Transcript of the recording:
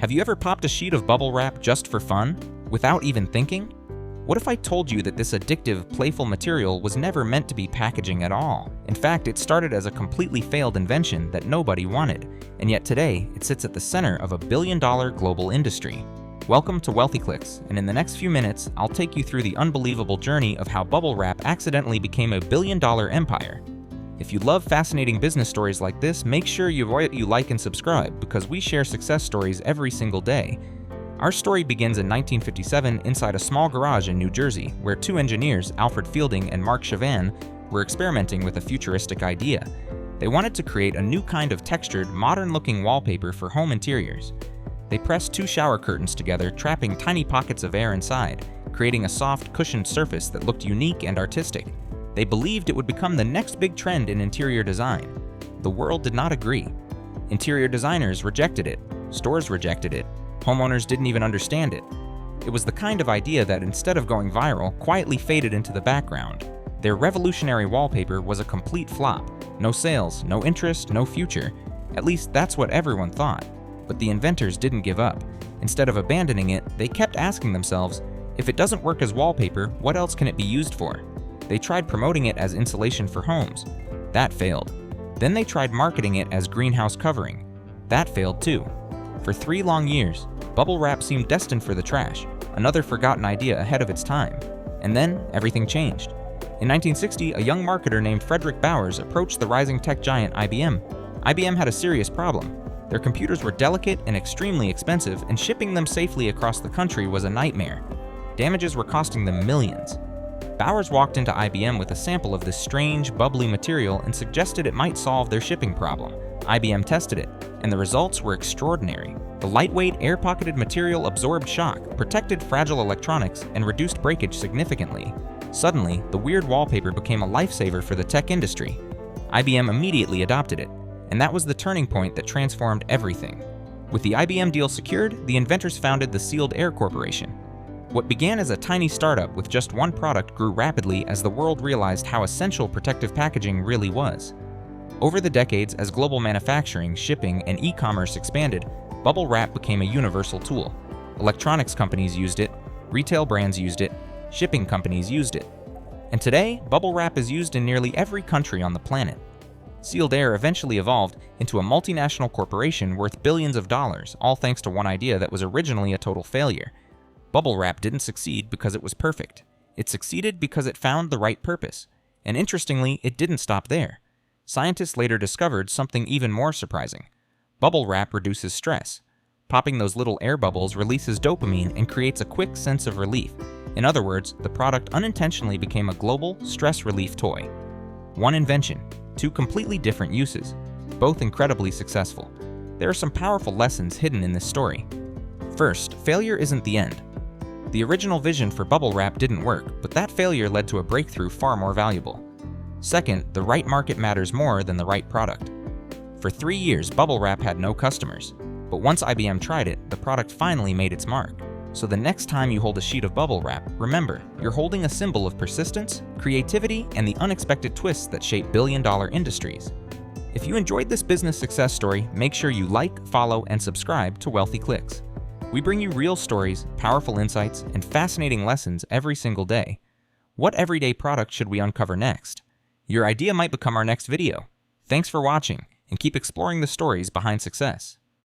Have you ever popped a sheet of bubble wrap just for fun, without even thinking? What if I told you that this addictive, playful material was never meant to be packaging at all? In fact, it started as a completely failed invention that nobody wanted, and yet today it sits at the center of a billion-dollar global industry. Welcome to WealthyKlicks, and in the next few minutes, I'll take you through the unbelievable journey of how bubble wrap accidentally became a billion-dollar empire. If you love fascinating business stories like this, make sure you like and subscribe, because we share success stories every single day. Our story begins in 1957 inside a small garage in New Jersey, where two engineers, Alfred and Marc Chavannes, were experimenting with a futuristic idea. They wanted to create a new kind of textured, modern-looking wallpaper for home interiors. They pressed two shower curtains together, trapping tiny pockets of air inside, creating a soft, cushioned surface that looked unique and artistic. They believed it would become the next big trend in interior design. The world did not agree. Interior designers rejected it. Stores rejected it. Homeowners didn't even understand it. It was the kind of idea that, instead of going viral, quietly faded into the background. Their revolutionary wallpaper was a complete flop. No sales, no interest, no future. At least that's what everyone thought. But the inventors didn't give up. Instead of abandoning it, they kept asking themselves, if it doesn't work as wallpaper, what else can it be used for? They tried promoting it as insulation for homes. That failed. Then they tried marketing it as greenhouse covering. That failed too. For 3 long years, bubble wrap seemed destined for the trash, another forgotten idea ahead of its time. And then, everything changed. In 1960, a young marketer named Frederick Bowers approached the rising tech giant IBM. IBM had a serious problem. Their computers were delicate and extremely expensive, and shipping them safely across the country was a nightmare. Damages were costing them millions. Bowers walked into IBM with a sample of this strange, bubbly material and suggested it might solve their shipping problem. IBM tested it, and the results were extraordinary. The lightweight, air-pocketed material absorbed shock, protected fragile electronics, and reduced breakage significantly. Suddenly, the weird wallpaper became a lifesaver for the tech industry. IBM immediately adopted it, and that was the turning point that transformed everything. With the IBM deal secured, the inventors founded the Sealed Air Corporation. What began as a tiny startup with just one product grew rapidly as the world realized how essential protective packaging really was. Over the decades, as global manufacturing, shipping, and e-commerce expanded, bubble wrap became a universal tool. Electronics companies used it, retail brands used it, shipping companies used it. And today, bubble wrap is used in nearly every country on the planet. Sealed Air eventually evolved into a multinational corporation worth billions of dollars, all thanks to one idea that was originally a total failure. Bubble wrap didn't succeed because it was perfect. It succeeded because it found the right purpose. And interestingly, it didn't stop there. Scientists later discovered something even more surprising. Bubble wrap reduces stress. Popping those little air bubbles releases dopamine and creates a quick sense of relief. In other words, the product unintentionally became a global stress relief toy. One invention, 2 completely different uses, both incredibly successful. There are some powerful lessons hidden in this story. First, failure isn't the end. The original vision for bubble wrap didn't work, but that failure led to a breakthrough far more valuable. Second, the right market matters more than the right product. For 3 years, bubble wrap had no customers, but once IBM tried it, the product finally made its mark. So the next time you hold a sheet of bubble wrap, remember, you're holding a symbol of persistence, creativity, and the unexpected twists that shape billion-dollar industries. If you enjoyed this business success story, make sure you like, follow, and subscribe to WealthyKlicks. We bring you real stories, powerful insights, and fascinating lessons every single day. What everyday product should we uncover next? Your idea might become our next video. Thanks for watching, and keep exploring the stories behind success.